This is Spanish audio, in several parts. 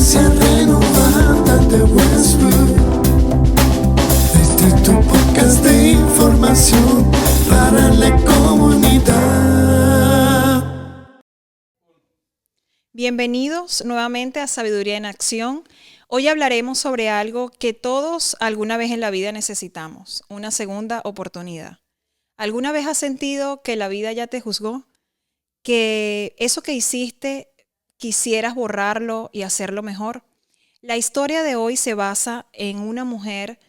Iglesia Renovada de Westwood. Este es tu podcast de información para la comunidad. Bienvenidos nuevamente a Sabiduría en Acción. Hoy hablaremos sobre algo que todos alguna vez en la vida necesitamos, una segunda oportunidad. ¿Alguna vez has sentido que la vida ya te juzgó? ¿Que eso que hiciste quisieras borrarlo y hacerlo mejor? La historia de hoy se basa en una mujer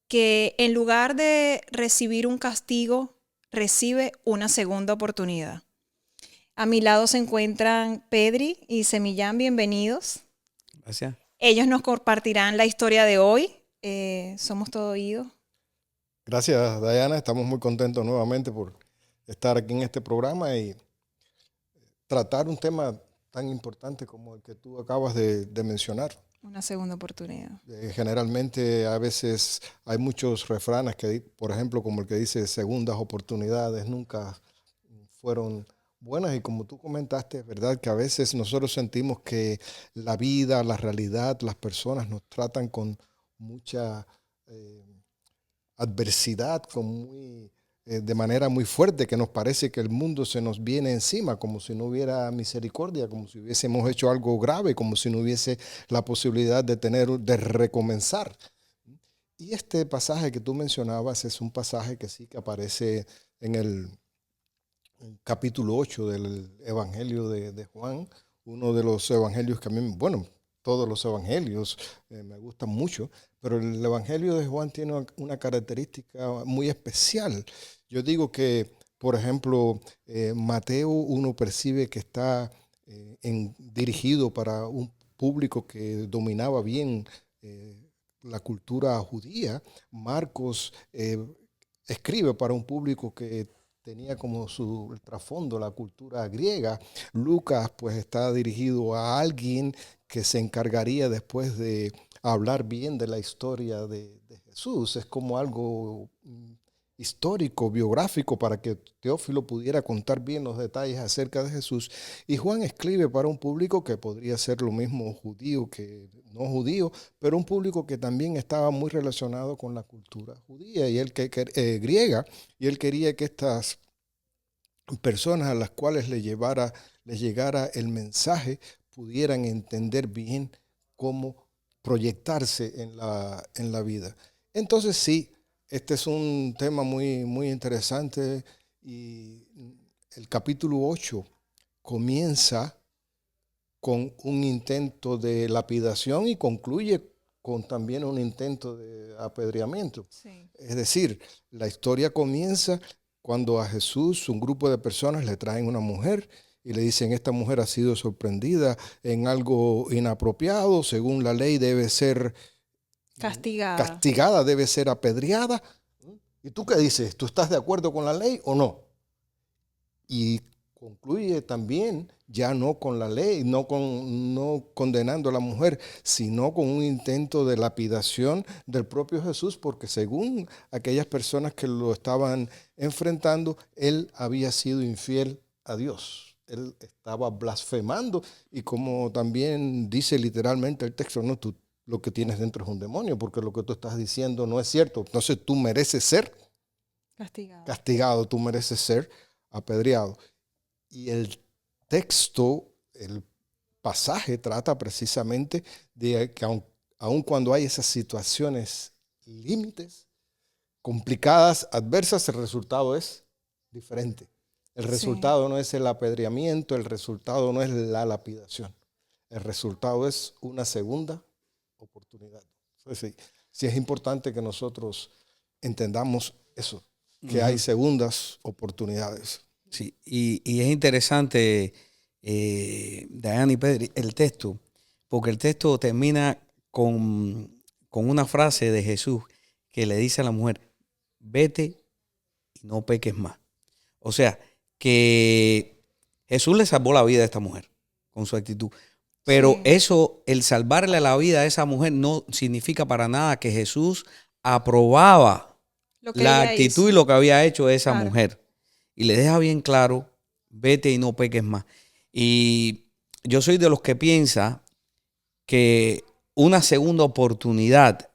que en lugar de recibir un castigo, recibe una segunda oportunidad. A mi lado se encuentran Pedri y Semillán, bienvenidos. Gracias. Ellos nos compartirán la historia de hoy. Somos todo oídos. Gracias, Diana. Estamos muy contentos nuevamente por estar aquí en este programa y tratar un tema tan importante como el que tú acabas de mencionar. Una segunda oportunidad. Generalmente a veces hay muchos refranes que, por ejemplo, como el que dice segundas oportunidades nunca fueron buenas, y como tú comentaste, es verdad que a veces nosotros sentimos que la vida, la realidad, las personas nos tratan con mucha adversidad, de manera muy fuerte, que nos parece que el mundo se nos viene encima, como si no hubiera misericordia, como si hubiésemos hecho algo grave, como si no hubiese la posibilidad de recomenzar. Y este pasaje que tú mencionabas es un pasaje que sí que aparece en el capítulo 8 del Evangelio de Juan, uno de los evangelios que a mí, bueno, todos los evangelios me gustan mucho, pero el Evangelio de Juan tiene una característica muy especial. Yo digo que, por ejemplo, Mateo uno percibe que está dirigido para un público que dominaba bien la cultura judía. Marcos escribe para un público que tenía como el trasfondo la cultura griega. Lucas pues está dirigido a alguien que se encargaría después de hablar bien de la historia de Jesús. Es como algo histórico, biográfico, para que Teófilo pudiera contar bien los detalles acerca de Jesús. Y Juan escribe para un público que podría ser lo mismo judío que no judío, pero un público que también estaba muy relacionado con la cultura judía y griega, y él quería que estas personas a las cuales les llegara el mensaje pudieran entender bien cómo proyectarse en la vida. Entonces sí, este es un tema muy, muy interesante, y el capítulo 8 comienza con un intento de lapidación y concluye con también un intento de apedreamiento. Sí. Es decir, la historia comienza cuando a Jesús un grupo de personas le traen una mujer y le dicen: esta mujer ha sido sorprendida en algo inapropiado, según la ley debe ser castigada, debe ser apedreada. ¿Y tú qué dices? ¿Tú estás de acuerdo con la ley o no? Y concluye también ya no con la ley, no condenando a la mujer, sino con un intento de lapidación del propio Jesús, porque según aquellas personas que lo estaban enfrentando, él había sido infiel a Dios. Él estaba blasfemando, y como también dice literalmente el texto, no, tú lo que tienes dentro es un demonio, porque lo que tú estás diciendo no es cierto. Entonces tú mereces ser castigado, tú mereces ser apedreado. Y el texto, el pasaje trata precisamente de que aun cuando hay esas situaciones límites, complicadas, adversas, el resultado es diferente. El resultado no es el apedreamiento, el resultado no es la lapidación. El resultado es una segunda oportunidad. Entonces, sí es importante que nosotros entendamos eso, que hay segundas oportunidades. Sí, y es interesante, Diana y Pedro, el texto, porque el texto termina con una frase de Jesús que le dice a la mujer: vete y no peques más. O sea, que Jesús le salvó la vida a esta mujer con su actitud. Pero eso, el salvarle la vida a esa mujer, no significa para nada que Jesús aprobaba la actitud y lo que había hecho esa mujer. Y le deja bien claro: vete y no peques más. Y yo soy de los que piensa que una segunda oportunidad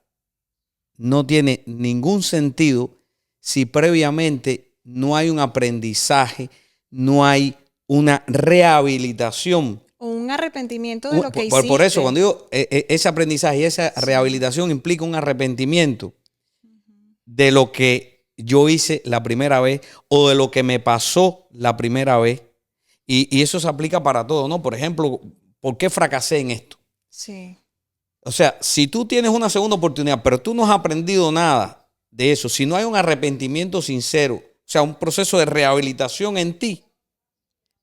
no tiene ningún sentido si previamente no hay un aprendizaje, no hay una rehabilitación. O un arrepentimiento de lo que Por hiciste. eso, cuando digo ese aprendizaje y esa Sí. rehabilitación implica un arrepentimiento de lo que yo hice la primera vez o de lo que me pasó la primera vez. Y eso se aplica para todo, ¿no? Por ejemplo, ¿por qué fracasé en esto? Sí. O sea, si tú tienes una segunda oportunidad, pero tú no has aprendido nada de eso, si no hay un arrepentimiento sincero, o sea, un proceso de rehabilitación en ti,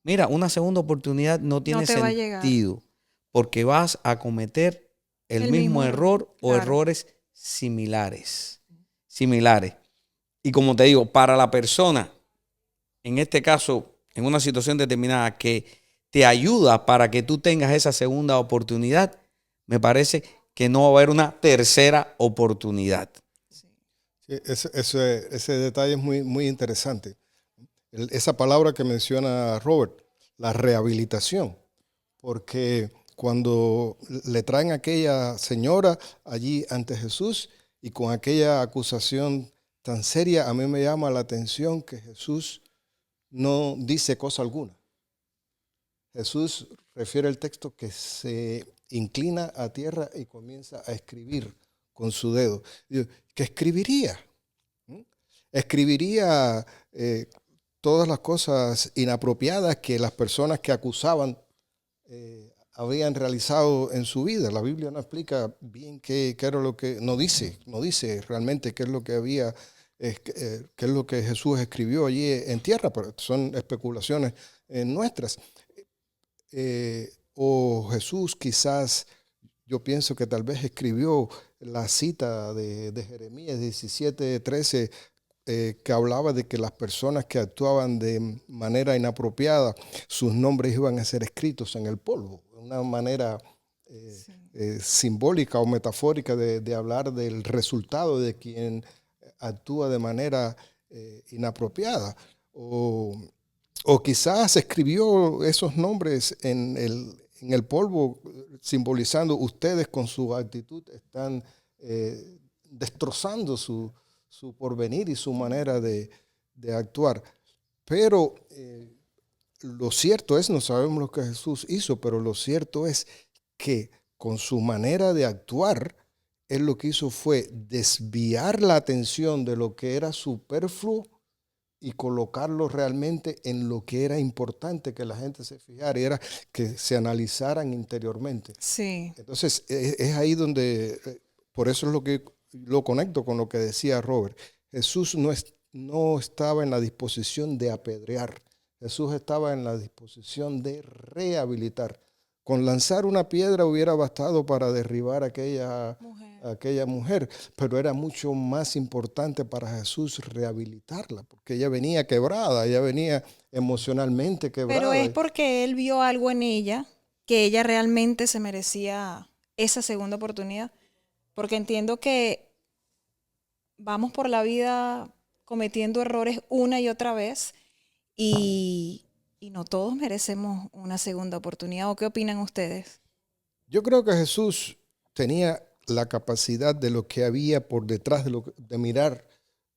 mira, una segunda oportunidad no tiene te va a llegar. sentido porque vas a cometer el mismo error o claro. errores similares. Y como te digo, para la persona, en este caso, en una situación determinada que te ayuda para que tú tengas esa segunda oportunidad, me parece que no va a haber una tercera oportunidad. Sí, ese detalle es muy, muy interesante. Esa palabra que menciona Robert, la rehabilitación, porque cuando le traen a aquella señora allí ante Jesús y con aquella acusación tan seria, a mí me llama la atención que Jesús no dice cosa alguna. Jesús refiere el texto que se inclina a tierra y comienza a escribir con su dedo. ¿Qué escribiría? Escribiría todas las cosas inapropiadas que las personas que acusaban habían realizado en su vida. La Biblia no explica bien qué era lo que, no dice realmente qué es lo que había, qué es lo que Jesús escribió allí en tierra, pero son especulaciones nuestras. O Jesús quizás, yo pienso que tal vez escribió la cita de Jeremías 17:13, que hablaba de que las personas que actuaban de manera inapropiada, sus nombres iban a ser escritos en el polvo. Una manera simbólica o metafórica de hablar del resultado de quien actúa de manera inapropiada. O quizás escribió esos nombres en el polvo, simbolizando ustedes con su actitud están destrozando su porvenir y su manera de actuar. Pero lo cierto es, no sabemos lo que Jesús hizo, pero lo cierto es que con su manera de actuar, él lo que hizo fue desviar la atención de lo que era superfluo y colocarlo realmente en lo que era importante que la gente se fijara y era que se analizaran interiormente. Sí. Entonces, es ahí donde, por eso es lo que lo conecto con lo que decía Robert. Jesús no estaba en la disposición de apedrear. Jesús estaba en la disposición de rehabilitar. Con lanzar una piedra hubiera bastado para derribar a aquella mujer, pero era mucho más importante para Jesús rehabilitarla, porque ella venía quebrada, ella venía emocionalmente quebrada. Pero es porque él vio algo en ella, que ella realmente se merecía esa segunda oportunidad. Porque entiendo que vamos por la vida cometiendo errores una y otra vez y no todos merecemos una segunda oportunidad. ¿O qué opinan ustedes? Yo creo que Jesús tenía la capacidad de lo que había por detrás de mirar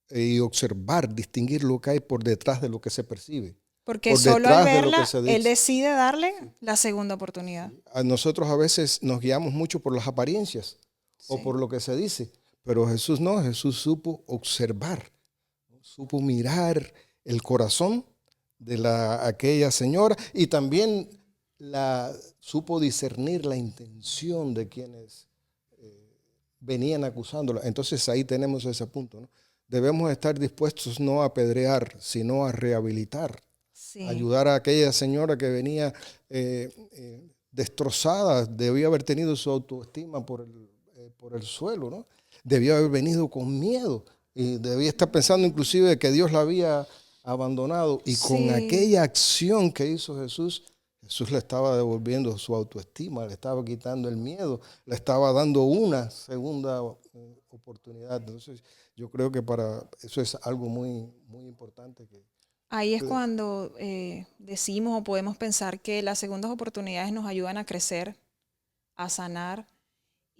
y observar, distinguir lo que hay por detrás de lo que se percibe. Porque por solo al detrás de lo verla, que se dice. él decide darle la segunda oportunidad. A nosotros a veces nos guiamos mucho por las apariencias o Sí. por lo que se dice, pero Jesús no, Jesús supo observar, supo mirar el corazón de aquella señora y también supo discernir la intención de quienes venían acusándola. Entonces ahí tenemos ese punto, ¿no? Debemos estar dispuestos no a apedrear, sino a rehabilitar. Sí. Ayudar a aquella señora que venía destrozada, debía haber tenido su autoestima por el suelo, ¿no? Debió haber venido con miedo y debía estar pensando inclusive que Dios la había abandonado y con aquella acción que hizo Jesús le estaba devolviendo su autoestima, le estaba quitando el miedo, le estaba dando una segunda oportunidad. Entonces yo creo que para eso es algo muy, muy importante. Ahí es cuando decimos o podemos pensar que las segundas oportunidades nos ayudan a crecer, a sanar.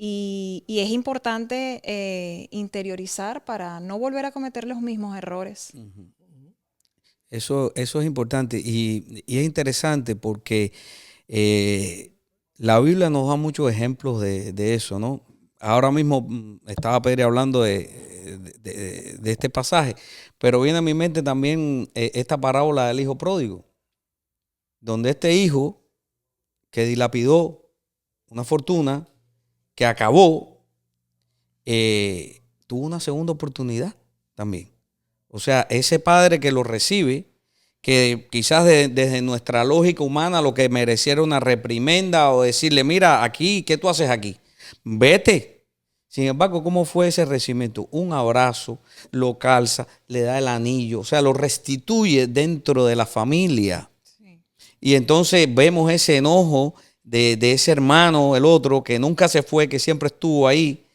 Y es importante interiorizar para no volver a cometer los mismos errores. Eso es importante y es interesante porque la Biblia nos da muchos ejemplos de eso, ¿no? Ahora mismo estaba Pedro hablando de este pasaje, pero viene a mi mente también esta parábola del hijo pródigo, donde este hijo que dilapidó una fortuna, que acabó, tuvo una segunda oportunidad también. O sea, ese padre que lo recibe, que quizás desde nuestra lógica humana lo que mereciera una reprimenda o decirle, mira, aquí, ¿qué tú haces aquí? Vete. Sin embargo, ¿cómo fue ese recibimiento? Un abrazo, lo calza, le da el anillo, o sea, lo restituye dentro de la familia. Sí. Y entonces vemos ese enojo de ese hermano, el otro, que nunca se fue, que siempre estuvo ahí.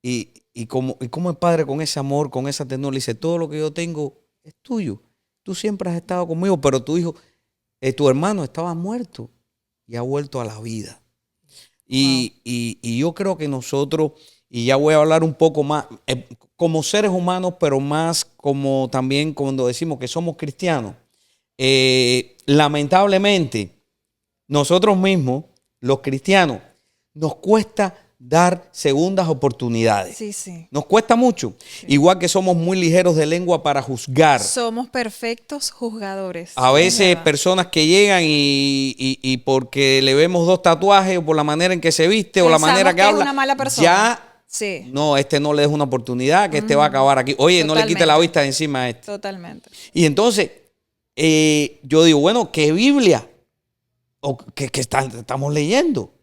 Y como el padre con ese amor, con esa ternura, le dice, todo lo que yo tengo es tuyo. Tú siempre has estado conmigo, pero tu hijo, tu hermano estaba muerto y ha vuelto a la vida. Y yo creo que nosotros, y ya voy a hablar un poco más, como seres humanos, pero más como también cuando decimos que somos cristianos, lamentablemente, nosotros mismos, los cristianos, nos cuesta dar segundas oportunidades. Sí, sí. Nos cuesta mucho. Sí. Igual que somos muy ligeros de lengua para juzgar. Somos perfectos juzgadores. A veces personas que llegan y porque le vemos 2 tatuajes o por la manera en que se viste o la manera que habla, es una mala persona. ya, sí. No, no le des una oportunidad, que este va a acabar aquí. Oye, Totalmente. no le quite la vista de encima a este. Totalmente. Y entonces, yo digo, bueno, ¿qué Biblia? ¿O qué estamos leyendo?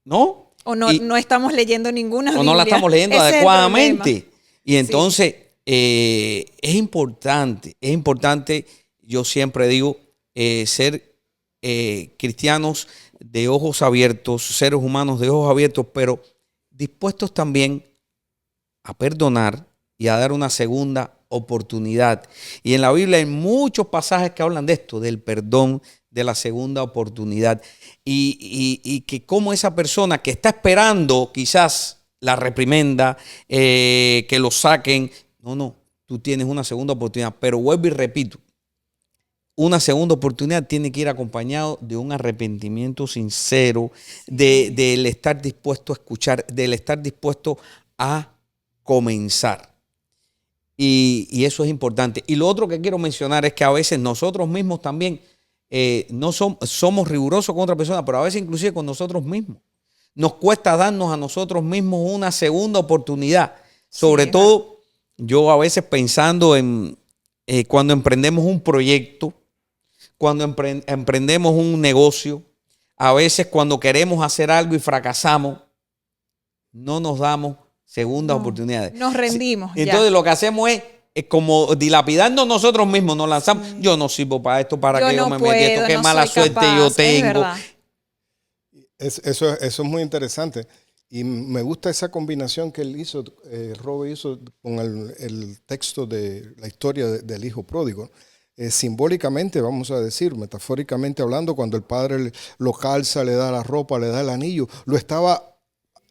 ¿No? O no estamos leyendo ninguna Biblia. O no la estamos leyendo adecuadamente. Y entonces, sí. es importante, yo siempre digo, ser cristianos de ojos abiertos, seres humanos de ojos abiertos, pero dispuestos también a perdonar y a dar una segunda oportunidad. Y en la Biblia hay muchos pasajes que hablan de esto, del perdón, de la segunda oportunidad. Y que como esa persona que está esperando quizás la reprimenda, que lo saquen, no, tú tienes una segunda oportunidad. Pero vuelvo y repito, una segunda oportunidad tiene que ir acompañado de un arrepentimiento sincero, del estar dispuesto a escuchar, del estar dispuesto a comenzar. Y eso es importante. Y lo otro que quiero mencionar es que a veces nosotros mismos también no somos rigurosos con otra persona, pero a veces inclusive con nosotros mismos. Nos cuesta darnos a nosotros mismos una segunda oportunidad. Sobre todo, yo a veces pensando en cuando emprendemos un proyecto, cuando emprendemos un negocio, a veces cuando queremos hacer algo y fracasamos, no nos damos segundas oportunidades. Nos rendimos. Entonces lo que hacemos es como dilapidando nosotros mismos, nos lanzamos. Yo no sirvo para esto, para que yo me metí esto, qué mala suerte yo tengo. Eso es muy interesante. Y me gusta esa combinación que él hizo, Robert hizo con el texto de la historia del hijo pródigo. Simbólicamente, vamos a decir, metafóricamente hablando, cuando el padre lo calza, le da la ropa, le da el anillo, lo estaba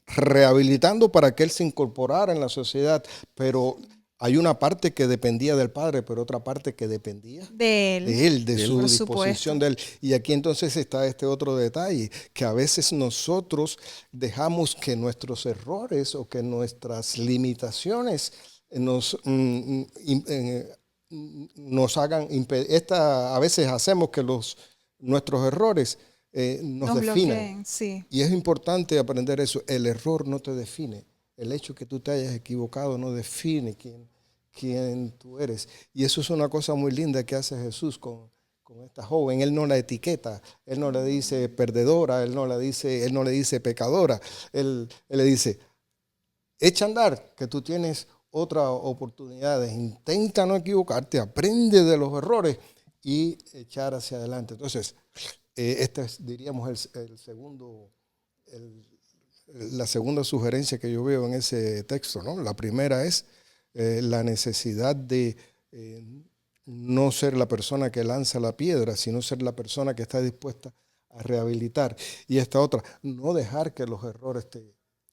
rehabilitando para que él se incorporara en la sociedad, pero hay una parte que dependía del padre, pero otra parte que dependía de él, de su disposición de él. Y aquí entonces está este otro detalle, que a veces nosotros dejamos que nuestros errores o que nuestras limitaciones nos hagan, a veces hacemos que nuestros errores nos definan. Sí. Y es importante aprender eso. El error no te define. El hecho que tú te hayas equivocado no define quién tú eres. Y eso es una cosa muy linda que hace Jesús con esta joven. Él no la etiqueta, él no le dice perdedora, él no le dice pecadora. Él le dice, echa a andar, que tú tienes otras oportunidades. Intenta no equivocarte, aprende de los errores y echar hacia adelante. Entonces, este es, diríamos, la segunda sugerencia que yo veo en ese texto, ¿no? La primera es la necesidad de no ser la persona que lanza la piedra, sino ser la persona que está dispuesta a rehabilitar. Y esta otra, no dejar que los errores te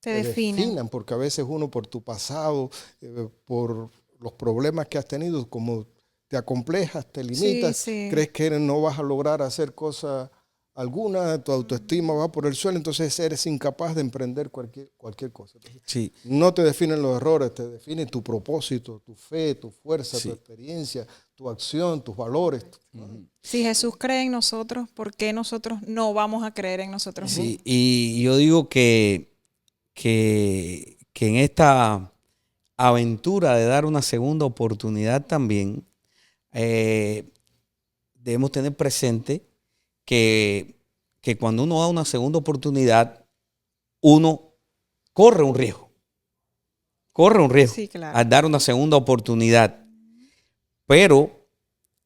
definan, porque a veces uno por tu pasado, por los problemas que has tenido, como te acomplejas, te limitas, Sí, sí. crees que no vas a lograr hacer cosa alguna, tu autoestima va por el suelo, entonces eres incapaz de emprender cualquier cosa. Entonces, Sí, no te definen los errores, te define tu propósito, tu fe, tu fuerza, tu sí. experiencia, tu acción, tus valores. Si Jesús cree en nosotros, ¿por qué nosotros no vamos a creer en nosotros Sí, mismos? y yo digo que en esta aventura de dar una segunda oportunidad también, debemos tener presente que cuando uno da una segunda oportunidad, uno corre un riesgo. Corre un riesgo Sí, claro. al dar una segunda oportunidad. Pero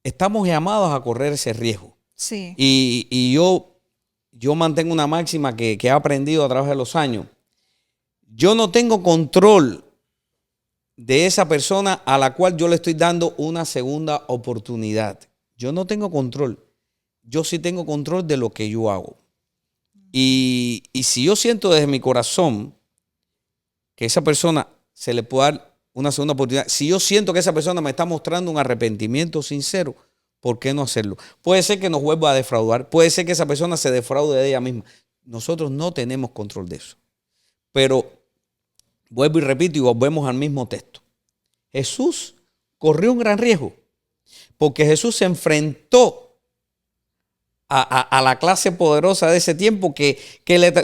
estamos llamados a correr ese riesgo. Sí. Y yo mantengo una máxima que he aprendido a través de los años. Yo no tengo control de esa persona a la cual yo le estoy dando una segunda oportunidad. Yo no tengo control. Yo sí tengo control de lo que yo hago. Y si yo siento desde mi corazón que esa persona se le puede dar una segunda oportunidad, si yo siento que esa persona me está mostrando un arrepentimiento sincero, ¿por qué no hacerlo? Puede ser que nos vuelva a defraudar, puede ser que esa persona se defraude de ella misma. Nosotros no tenemos control de eso. Pero vuelvo y repito y volvemos al mismo texto. Jesús corrió un gran riesgo porque Jesús se enfrentó a la clase poderosa de ese tiempo que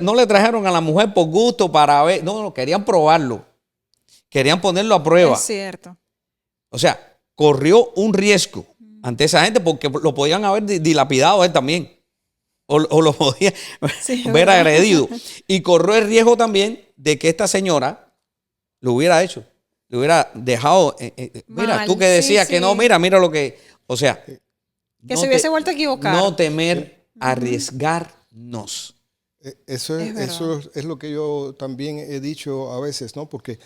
no le trajeron a la mujer por gusto para ver, no, querían probarlo, querían ponerlo a prueba. Es cierto. O sea, corrió un riesgo ante esa gente porque lo podían haber dilapidado a él también o lo podían Sí, ver ¿verdad? agredido. Y corrió el riesgo también de que esta señora lo hubiera hecho, le hubiera dejado, mira, Mal, tú que decías sí, que no, sí. mira lo que, o sea, Que se hubiese vuelto a equivocar. no temer arriesgarnos. Eso Es verdad. es lo que yo también he dicho a veces, ¿no? Porque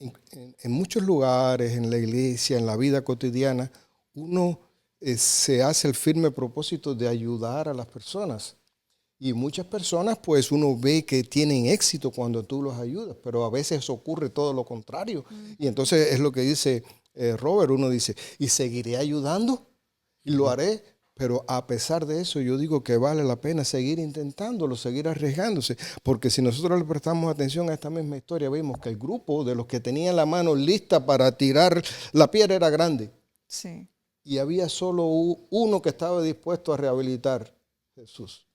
en muchos lugares, en la iglesia, en la vida cotidiana, uno se hace el firme propósito de ayudar a las personas. Y muchas personas, pues uno ve que tienen éxito cuando tú los ayudas, pero a veces ocurre todo lo contrario. Y entonces es lo que dice Robert, uno dice, ¿y seguiré ayudando? Y lo haré, pero a pesar de eso yo digo que vale la pena seguir intentándolo, seguir arriesgándose, porque si nosotros le prestamos atención a esta misma historia, vemos que el grupo de los que tenían la mano lista para tirar la piedra era grande Sí. y había solo uno que estaba dispuesto a rehabilitar, Jesús.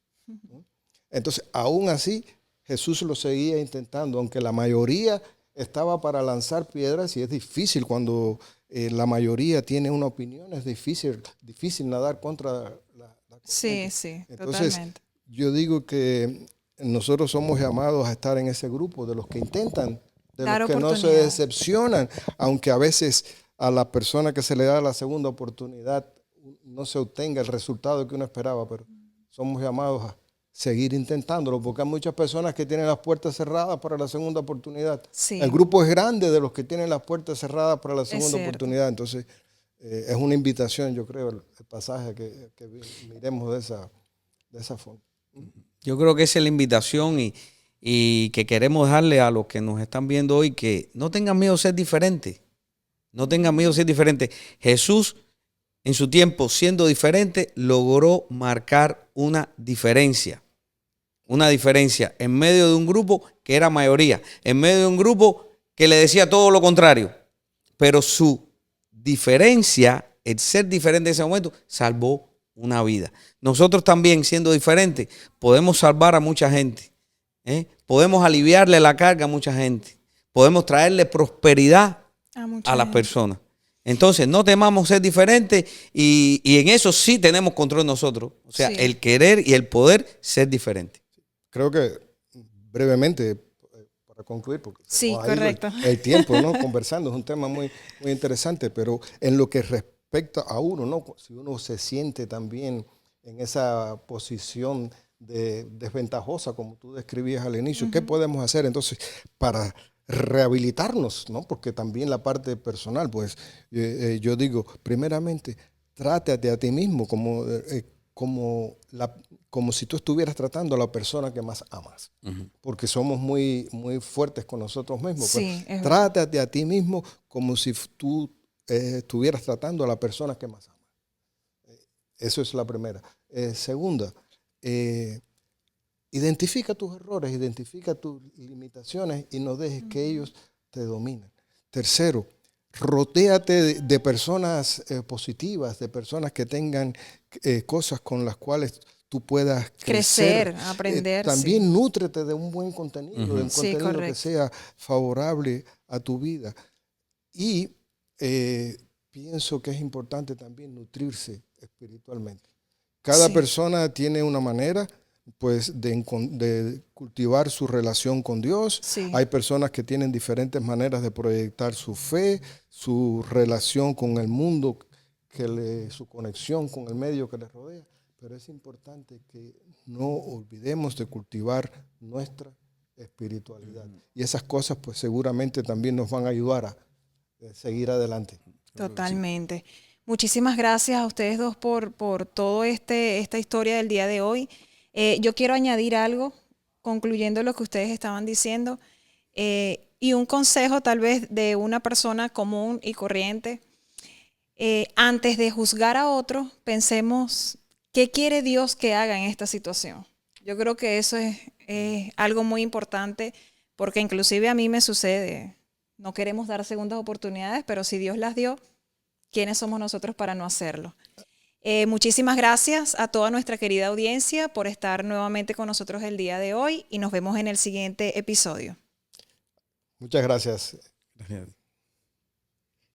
Entonces, aún así, Jesús lo seguía intentando, aunque la mayoría estaba para lanzar piedras y es difícil cuando la mayoría tiene una opinión, es difícil nadar contra la Sí, corriente. sí, Entonces, totalmente. yo digo que nosotros somos llamados a estar en ese grupo de los que intentan, de Dar los que no se oportunidad. decepcionan, aunque a veces a la persona que se le da la segunda oportunidad no se obtenga el resultado que uno esperaba, pero somos llamados a seguir intentándolo, porque hay muchas personas que tienen las puertas cerradas para la segunda oportunidad. Sí. El grupo es grande de los que tienen las puertas cerradas para la segunda cierto. oportunidad, entonces es una invitación, yo creo, el pasaje que miremos de esa forma. Yo creo que esa es la invitación y que queremos darle a los que nos están viendo hoy que no tengan miedo de ser diferentes. No tengan miedo de ser diferentes. Jesús, en su tiempo, siendo diferente, logró marcar una diferencia. Una diferencia en medio de un grupo que era mayoría, en medio de un grupo que le decía todo lo contrario. Pero su diferencia, el ser diferente en ese momento, salvó una vida. Nosotros también, siendo diferentes, podemos salvar a mucha gente. Podemos aliviarle la carga a mucha gente. Podemos traerle prosperidad mucha a las gente. personas. Entonces, no temamos ser diferentes y en eso sí tenemos control nosotros. O sea, Sí. el querer y el poder ser diferente. Creo que brevemente, para concluir, porque se Sí, nos ha ido correcto. el tiempo, ¿no? Conversando, es un tema muy, muy interesante, pero en lo que respecta a uno, ¿no? Si uno se siente también en esa posición desventajosa, como tú describías al inicio, ¿qué podemos hacer entonces para rehabilitarnos, ¿no? Porque también la parte personal, pues yo digo, primeramente, trátate a ti mismo, como como si tú estuvieras tratando a la persona que más amas. Porque somos muy, muy fuertes con nosotros mismos. Sí, Pues, trátate a ti mismo como si tú estuvieras tratando a la persona que más amas. Eso es la primera. Segunda, identifica tus errores, identifica tus limitaciones y no dejes que ellos te dominen. Tercero, rodéate de personas positivas, de personas que tengan cosas con las cuales tú puedas crecer, aprender. También nútrete de un buen contenido, de un contenido que correcto. sea favorable a tu vida. Y pienso que es importante también nutrirse espiritualmente. Cada persona tiene una manera pues de cultivar su relación con Dios. Hay personas que tienen diferentes maneras de proyectar su fe, su relación con el mundo, su conexión con el medio que les rodea. Pero es importante que no olvidemos de cultivar nuestra espiritualidad. Y esas cosas pues seguramente también nos van a ayudar a seguir adelante. Totalmente. Muchísimas gracias a ustedes dos por todo esta historia del día de hoy. Yo quiero añadir algo, concluyendo lo que ustedes estaban diciendo, y un consejo tal vez de una persona común y corriente. Antes de juzgar a otro, pensemos qué quiere Dios que haga en esta situación. Yo creo que eso es algo muy importante, porque inclusive a mí me sucede. No queremos dar segundas oportunidades, pero si Dios las dio, ¿quiénes somos nosotros para no hacerlo? Muchísimas gracias a toda nuestra querida audiencia por estar nuevamente con nosotros el día de hoy y nos vemos en el siguiente episodio. Muchas gracias. Gracias.